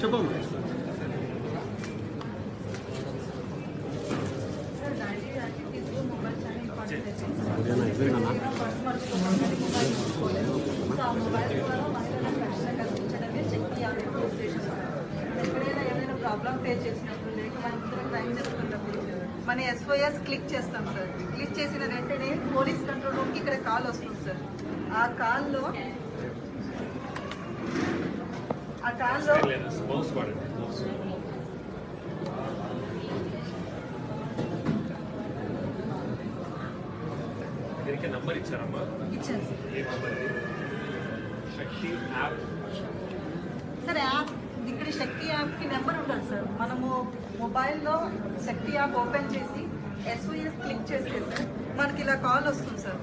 చెప్పమ్మా. ఎక్కడైనా ఏదైనా ప్రాబ్లం ఫేస్ చేసినప్పుడు లేక మన క్రైమ్ జరుగుతున్నప్పుడు మన ఎస్ఓఎస్ క్లిక్ చేస్తాం సార్. క్లిక్ చేసిన వెంటనే పోలీస్ కంట్రోల్ రూమ్కి ఇక్కడ కాల్ వస్తుంది సార్. ఆ కాల్లో నంబర్ ఇచ్చారమ్మా? ఇచ్చాను సార్. శక్తి యాప్ సార్ యాప్ ఇక్కడ శక్తి యాప్కి నెంబర్ ఉంటుంది సార్. మనము మొబైల్లో శక్తి యాప్ ఓపెన్ చేసి ఎస్ఓఎస్ క్లిక్ చేస్తే సార్ మనకి ఇలా కాల్ వస్తుంది సార్.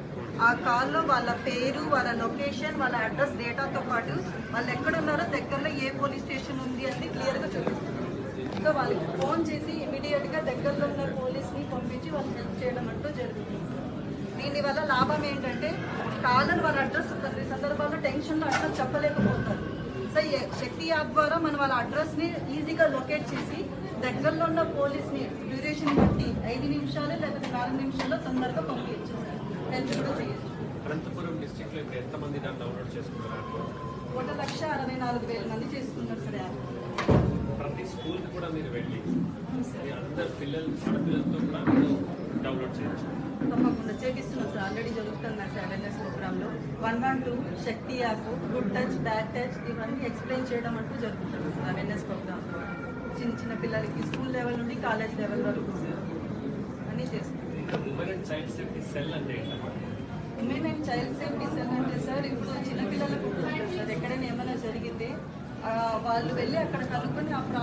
ఆ కాల్లో వాళ్ళ పేరు, వాళ్ళ లొకేషన్, వాళ్ళ అడ్రస్, డేటాతో పాటు వాళ్ళు ఎక్కడున్నారో దగ్గరలో ఏ పోలీస్ స్టేషన్ ఉంది అని క్లియర్గా చూపిస్తుంది. సో వాళ్ళకి ఫోన్ చేసి ఇమీడియట్గా దగ్గరలో ఉన్న పోలీస్ని పంపించి వాళ్ళు హెల్ప్ చేయడం అంటూ జరుగుతుంది. దీనివల్ల లాభం ఏంటంటే కాలని వాళ్ళ అడ్రస్ కొన్ని సందర్భాల్లో టెన్షన్లో అడ్రస్ చెప్పలేకపోతారు. సో శక్తి యాప్ ద్వారా మనం వాళ్ళ అడ్రస్ని ఈజీగా లొకేట్ చేసి దగ్గరలో ఉన్న పోలీస్ని డ్యూరేషన్ బట్టి 5 నిమిషాలు లేకపోతే 4 నిమిషాల్లో తొందరగా పంపించచ్చు సార్. హెల్ప్ కూడా చేయొచ్చు. అనంతపురం డిస్ట్రిక్ట్లో ఇప్పుడు ఎంతమంది దాన్ని డౌన్లోడ్ చేసుకున్నారు? 1,64,000 మంది చేసుకున్నారు సార్ యాప్. ప్రతి స్కూల్కి కూడా మీరు వెళ్ళి అందరు ఆడపిల్లలతో కూడా మీరు డౌన్లోడ్ చేయొచ్చు. తప్పకుండా చేపిస్తున్నాం సార్. ఆల్రెడీ జరుగుతున్నారు సార్ అవేర్నెస్ ప్రోగ్రాంలో 112 Shakti app, good touch, bad touch ఇవన్నీ ఎక్స్ప్లెయిన్ చేయడం అంటూ జరుగుతుంది సార్ అవేర్నెస్ ప్రోగ్రాంలో. చిన్న చిన్న పిల్లలకి స్కూల్ లెవెల్ నుండి కాలేజ్ లెవెల్ వరకు అన్నీ చేస్తున్నాం. Women and child safety cell అంటే women and child safety cell అంటే సార్ ఇప్పుడు చిన్నపిల్లలకు సార్ ఎక్కడైనా ఏమైనా జరిగితే వాళ్ళు వెళ్ళి అక్కడ కనుక్కొని ఆ